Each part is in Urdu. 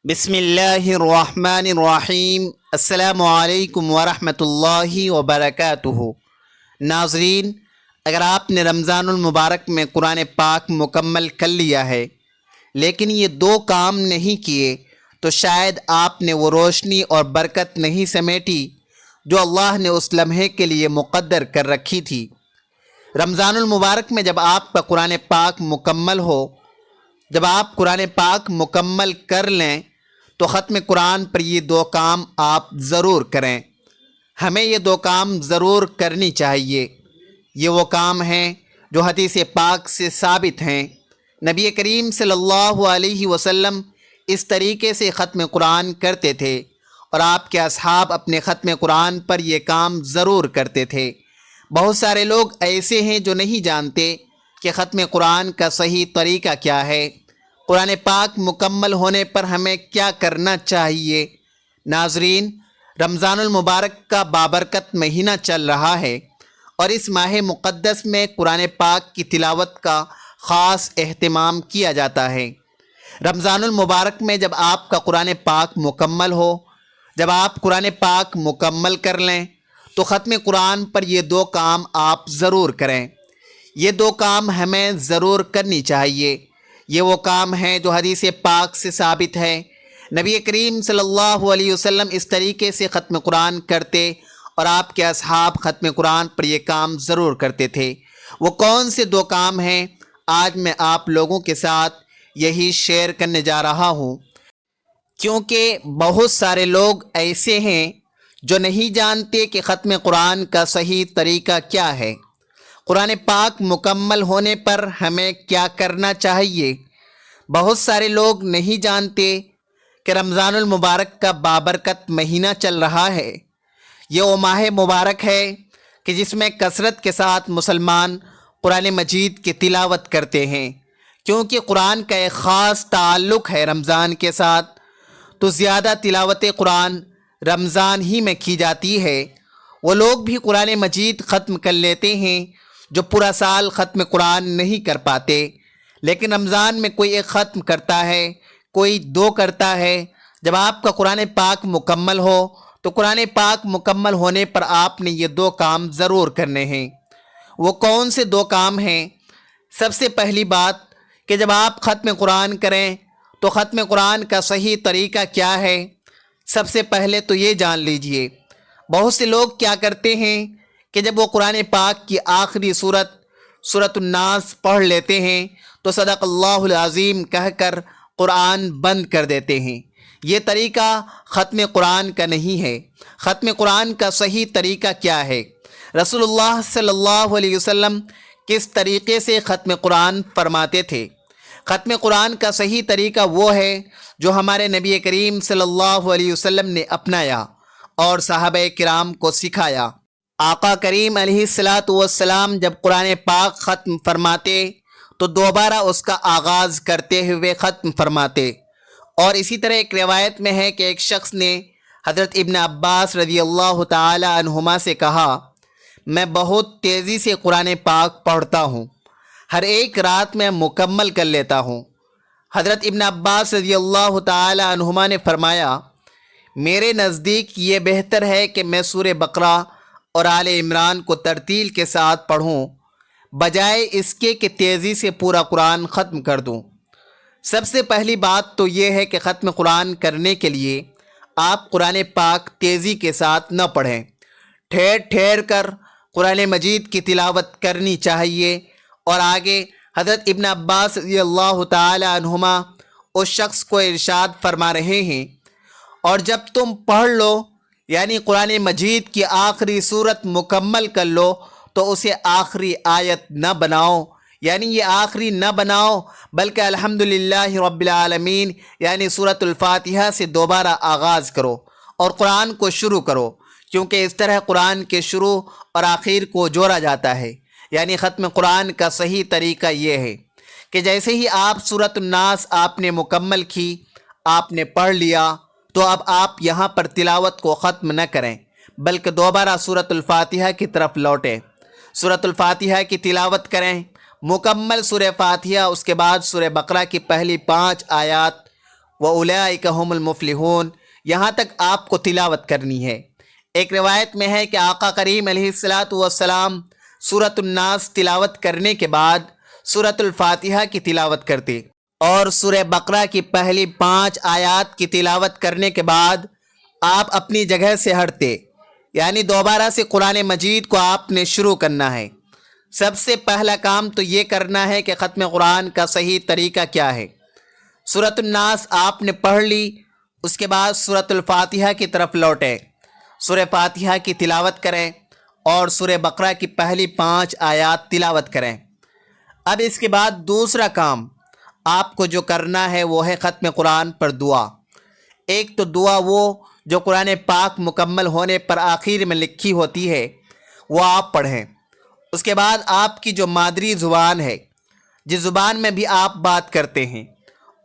بسم اللہ الرحمن الرحیم۔ السلام علیکم ورحمۃ اللہ وبرکاتہ۔ ناظرین، اگر آپ نے رمضان المبارک میں قرآن پاک مکمل کر لیا ہے لیکن یہ دو کام نہیں کیے تو شاید آپ نے وہ روشنی اور برکت نہیں سمیٹی جو اللہ نے اس لمحے کے لیے مقدر کر رکھی تھی۔ رمضان المبارک میں جب آپ کا قرآن پاک مکمل ہو، جب آپ قرآن پاک مکمل کر لیں تو ختم قرآن پر یہ دو کام آپ ضرور کریں۔ ہمیں یہ دو کام ضرور کرنی چاہیے۔ یہ وہ کام ہیں جو حدیث پاک سے ثابت ہیں۔ نبی کریم صلی اللہ علیہ وسلم اس طریقے سے ختم قرآن کرتے تھے اور آپ کے اصحاب اپنے ختم قرآن پر یہ کام ضرور کرتے تھے۔ بہت سارے لوگ ایسے ہیں جو نہیں جانتے کہ ختم قرآن کا صحیح طریقہ کیا ہے، قرآن پاک مکمل ہونے پر ہمیں کیا کرنا چاہیے۔ ناظرین، رمضان المبارک کا بابرکت مہینہ چل رہا ہے اور اس ماہ مقدس میں قرآن پاک کی تلاوت کا خاص اہتمام کیا جاتا ہے۔ رمضان المبارک میں جب آپ کا قرآن پاک مکمل ہو، جب آپ قرآن پاک مکمل کر لیں تو ختم قرآن پر یہ دو کام آپ ضرور کریں۔ یہ دو کام ہمیں ضرور کرنی چاہیے۔ یہ وہ کام ہیں جو حدیث پاک سے ثابت ہے۔ نبی کریم صلی اللہ علیہ وسلم اس طریقے سے ختم قرآن کرتے اور آپ کے اصحاب ختم قرآن پر یہ کام ضرور کرتے تھے۔ وہ کون سے دو کام ہیں، آج میں آپ لوگوں کے ساتھ یہی شیئر کرنے جا رہا ہوں، کیونکہ بہت سارے لوگ ایسے ہیں جو نہیں جانتے کہ ختم قرآن کا صحیح طریقہ کیا ہے، قرآن پاک مکمل ہونے پر ہمیں کیا کرنا چاہیے۔ بہت سارے لوگ نہیں جانتے کہ رمضان المبارک کا بابرکت مہینہ چل رہا ہے۔ یہ وہ ماہ مبارک ہے کہ جس میں کثرت کے ساتھ مسلمان قرآن مجید کی تلاوت کرتے ہیں، کیونکہ قرآن کا ایک خاص تعلق ہے رمضان کے ساتھ، تو زیادہ تلاوت قرآن رمضان ہی میں کی جاتی ہے۔ وہ لوگ بھی قرآن مجید ختم کر لیتے ہیں جو پورا سال ختم قرآن نہیں کر پاتے، لیکن رمضان میں کوئی ایک ختم کرتا ہے، کوئی دو کرتا ہے۔ جب آپ کا قرآن پاک مکمل ہو تو قرآن پاک مکمل ہونے پر آپ نے یہ دو کام ضرور کرنے ہیں۔ وہ کون سے دو کام ہیں؟ سب سے پہلی بات کہ جب آپ ختم قرآن کریں تو ختم قرآن کا صحیح طریقہ کیا ہے۔ سب سے پہلے تو یہ جان لیجئے، بہت سے لوگ کیا کرتے ہیں کہ جب وہ قرآن پاک کی آخری سورۃ الناس پڑھ لیتے ہیں تو صدق اللہ العظیم کہہ کر قرآن بند کر دیتے ہیں۔ یہ طریقہ ختم قرآن کا نہیں ہے۔ ختم قرآن کا صحیح طریقہ کیا ہے؟ رسول اللہ صلی اللہ علیہ وسلم کس طریقے سے ختم قرآن فرماتے تھے؟ ختم قرآن کا صحیح طریقہ وہ ہے جو ہمارے نبی کریم صلی اللہ علیہ وسلم نے اپنایا اور صحابہ کرام کو سکھایا۔ آقا کریم علیہ الصلاۃ والسلام جب قرآن پاک ختم فرماتے تو دوبارہ اس کا آغاز کرتے ہوئے ختم فرماتے، اور اسی طرح ایک روایت میں ہے کہ ایک شخص نے حضرت ابن عباس رضی اللہ تعالی عنہما سے کہا، میں بہت تیزی سے قرآن پاک پڑھتا ہوں، ہر ایک رات میں مکمل کر لیتا ہوں۔ حضرت ابن عباس رضی اللہ تعالی عنہما نے فرمایا، میرے نزدیک یہ بہتر ہے کہ میں سورہ بقرہ اور آل عمران کو ترتیل کے ساتھ پڑھوں بجائے اس کے کہ تیزی سے پورا قرآن ختم کر دوں۔ سب سے پہلی بات تو یہ ہے کہ ختم قرآن کرنے کے لیے آپ قرآن پاک تیزی کے ساتھ نہ پڑھیں، ٹھہر ٹھہر کر قرآن مجید کی تلاوت کرنی چاہیے۔ اور آگے حضرت ابن عباس رضی اللہ تعالی عنہما اس شخص کو ارشاد فرما رہے ہیں، اور جب تم پڑھ لو، یعنی قرآن مجید کی آخری سورت مکمل کر لو، تو اسے آخری آیت نہ بناؤ، یعنی یہ آخری نہ بناؤ بلکہ الحمدللہ رب العالمین یعنی سورۃ الفاتحہ سے دوبارہ آغاز کرو اور قرآن کو شروع کرو، کیونکہ اس طرح قرآن کے شروع اور آخر کو جوڑا جاتا ہے۔ یعنی ختم قرآن کا صحیح طریقہ یہ ہے کہ جیسے ہی آپ سورۃ الناس آپ نے مکمل کی، آپ نے پڑھ لیا، تو اب آپ یہاں پر تلاوت کو ختم نہ کریں بلکہ دوبارہ سورۃ الفاتحہ کی طرف لوٹیں، سورۃ الفاتحہ کی تلاوت کریں، مکمل سورہ فاتحہ، اس کے بعد سورہ بقرہ کی پہلی 5 آیات وَأُولَٰئِكَ هُمُ الْمُفْلِحُونَ یہاں تک آپ کو تلاوت کرنی ہے۔ ایک روایت میں ہے کہ آقا کریم علیہ الصلاۃ والسلام سورۃ الناس تلاوت کرنے کے بعد سورۃ الفاتحہ کی تلاوت کرتے، اور سورہ بقرہ کی پہلی 5 آیات کی تلاوت کرنے کے بعد آپ اپنی جگہ سے ہٹتے، یعنی دوبارہ سے قرآن مجید کو آپ نے شروع کرنا ہے۔ سب سے پہلا کام تو یہ کرنا ہے کہ ختم قرآن کا صحیح طریقہ کیا ہے۔ سورۃ الناس آپ نے پڑھ لی، اس کے بعد سورۃ الفاتحہ کی طرف لوٹیں، سورہ فاتحہ کی تلاوت کریں اور سورہ بقرہ کی پہلی 5 آیات تلاوت کریں۔ اب اس کے بعد دوسرا کام آپ کو جو کرنا ہے وہ ہے ختم قرآن پر دعا۔ ایک تو دعا وہ جو قرآن پاک مکمل ہونے پر آخر میں لکھی ہوتی ہے وہ آپ پڑھیں۔ اس کے بعد آپ کی جو مادری زبان ہے، جس زبان میں بھی آپ بات کرتے ہیں،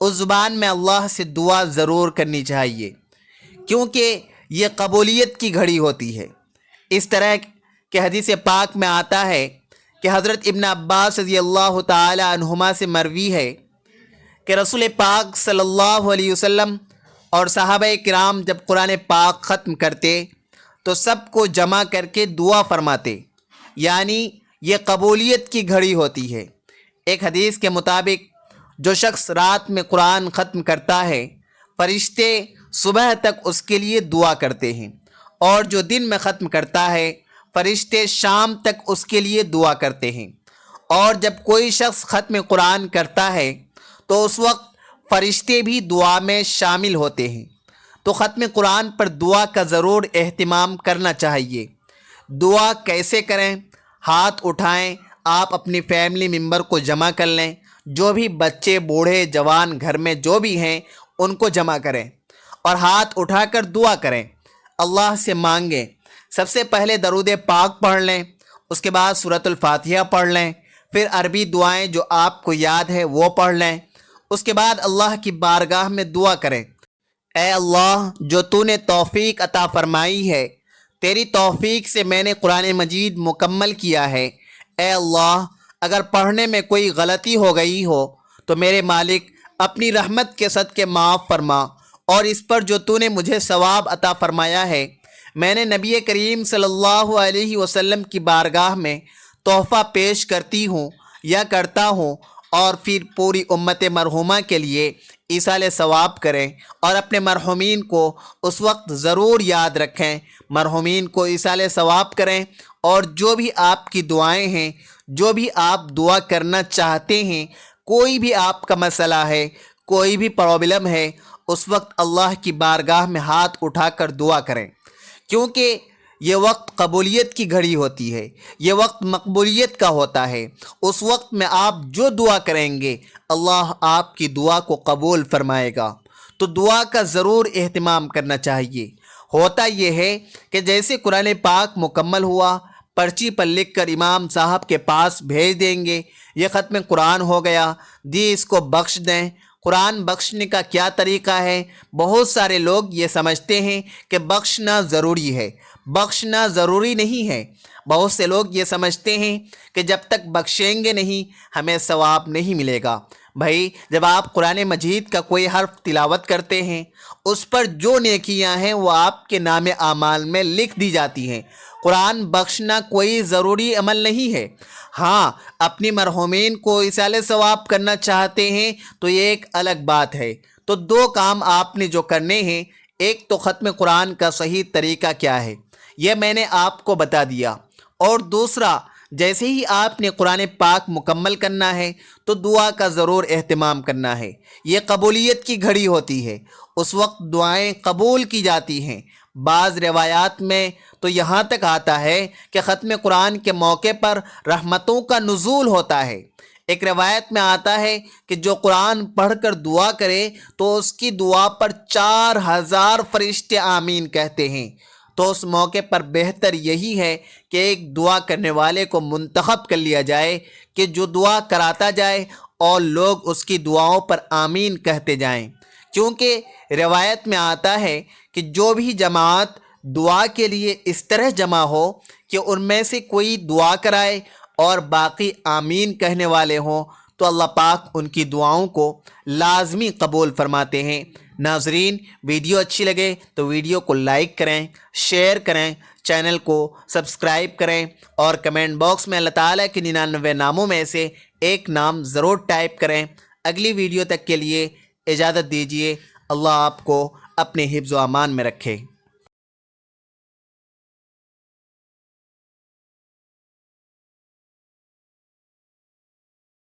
اس زبان میں اللہ سے دعا ضرور کرنی چاہیے، کیونکہ یہ قبولیت کی گھڑی ہوتی ہے۔ اس طرح کہ حدیث پاک میں آتا ہے کہ حضرت ابن عباس رضی اللہ تعالی عنہما سے مروی ہے کہ رسول پاک صلی اللہ علیہ وسلم اور صحابہ کرام جب قرآن پاک ختم کرتے تو سب کو جمع کر کے دعا فرماتے، یعنی یہ قبولیت کی گھڑی ہوتی ہے۔ ایک حدیث کے مطابق جو شخص رات میں قرآن ختم کرتا ہے، فرشتے صبح تک اس کے لیے دعا کرتے ہیں، اور جو دن میں ختم کرتا ہے فرشتے شام تک اس کے لیے دعا کرتے ہیں۔ اور جب کوئی شخص ختم قرآن کرتا ہے تو اس وقت فرشتے بھی دعا میں شامل ہوتے ہیں۔ تو ختم قرآن پر دعا کا ضرور اہتمام کرنا چاہیے۔ دعا کیسے کریں؟ ہاتھ اٹھائیں، آپ اپنی فیملی ممبر کو جمع کر لیں، جو بھی بچے بوڑھے جوان گھر میں جو بھی ہیں ان کو جمع کریں اور ہاتھ اٹھا کر دعا کریں، اللہ سے مانگیں۔ سب سے پہلے درود پاک پڑھ لیں، اس کے بعد سورۃ الفاتحہ پڑھ لیں، پھر عربی دعائیں جو آپ کو یاد ہے وہ پڑھ لیں۔ اس کے بعد اللہ کی بارگاہ میں دعا کریں، اے اللہ جو تو نے توفیق عطا فرمائی ہے، تیری توفیق سے میں نے قرآن مجید مکمل کیا ہے، اے اللہ اگر پڑھنے میں کوئی غلطی ہو گئی ہو تو میرے مالک اپنی رحمت کے صدقے معاف فرما، اور اس پر جو تو نے مجھے ثواب عطا فرمایا ہے میں نے نبی کریم صلی اللہ علیہ وسلم کی بارگاہ میں تحفہ پیش کرتی ہوں یا کرتا ہوں، اور پھر پوری امت مرحومہ کے لیے ایصال ثواب کریں، اور اپنے مرحومین کو اس وقت ضرور یاد رکھیں، مرحومین کو ایصال ثواب کریں، اور جو بھی آپ کی دعائیں ہیں، جو بھی آپ دعا کرنا چاہتے ہیں، کوئی بھی آپ کا مسئلہ ہے، کوئی بھی پرابلم ہے، اس وقت اللہ کی بارگاہ میں ہاتھ اٹھا کر دعا کریں، کیونکہ یہ وقت قبولیت کی گھڑی ہوتی ہے، یہ وقت مقبولیت کا ہوتا ہے۔ اس وقت میں آپ جو دعا کریں گے اللہ آپ کی دعا کو قبول فرمائے گا۔ تو دعا کا ضرور اہتمام کرنا چاہیے۔ ہوتا یہ ہے کہ جیسے قرآن پاک مکمل ہوا، پرچی پر لکھ کر امام صاحب کے پاس بھیج دیں گے، یہ ختم قرآن ہو گیا، دی اس کو بخش دیں۔ قرآن بخشنے کا کیا طریقہ ہے؟ بہت سارے لوگ یہ سمجھتے ہیں کہ بخشنا ضروری ہے، بخشنا ضروری نہیں ہے۔ بہت سے لوگ یہ سمجھتے ہیں کہ جب تک بخشیں گے نہیں ہمیں ثواب نہیں ملے گا۔ بھائی جب آپ قرآن مجید کا کوئی حرف تلاوت کرتے ہیں اس پر جو نیکیاں ہیں وہ آپ کے نام اعمال میں لکھ دی جاتی ہیں۔ قرآن بخشنا کوئی ضروری عمل نہیں ہے۔ ہاں اپنی مرحومین کو ایصال ثواب کرنا چاہتے ہیں تو یہ ایک الگ بات ہے۔ تو دو کام آپ نے جو کرنے ہیں، ایک تو ختم قرآن کا صحیح طریقہ کیا ہے یہ میں نے آپ کو بتا دیا، اور دوسرا جیسے ہی آپ نے قرآن پاک مکمل کرنا ہے تو دعا کا ضرور اہتمام کرنا ہے۔ یہ قبولیت کی گھڑی ہوتی ہے، اس وقت دعائیں قبول کی جاتی ہیں۔ بعض روایات میں تو یہاں تک آتا ہے کہ ختم قرآن کے موقع پر رحمتوں کا نزول ہوتا ہے۔ ایک روایت میں آتا ہے کہ جو قرآن پڑھ کر دعا کرے تو اس کی دعا پر 4000 فرشتے آمین کہتے ہیں۔ تو اس موقع پر بہتر یہی ہے کہ ایک دعا کرنے والے کو منتخب کر لیا جائے کہ جو دعا کراتا جائے اور لوگ اس کی دعاؤں پر آمین کہتے جائیں، کیونکہ روایت میں آتا ہے کہ جو بھی جماعت دعا کے لیے اس طرح جمع ہو کہ ان میں سے کوئی دعا کرائے اور باقی آمین کہنے والے ہوں تو اللہ پاک ان کی دعاؤں کو لازمی قبول فرماتے ہیں۔ ناظرین، ویڈیو اچھی لگے تو ویڈیو کو لائک کریں، شیئر کریں، چینل کو سبسکرائب کریں اور کمنٹ باکس میں اللہ تعالیٰ کے 99 ناموں میں سے ایک نام ضرور ٹائپ کریں۔ اگلی ویڈیو تک کے لیے اجازت دیجیے۔ اللہ آپ کو اپنے حفظ و امان میں رکھے۔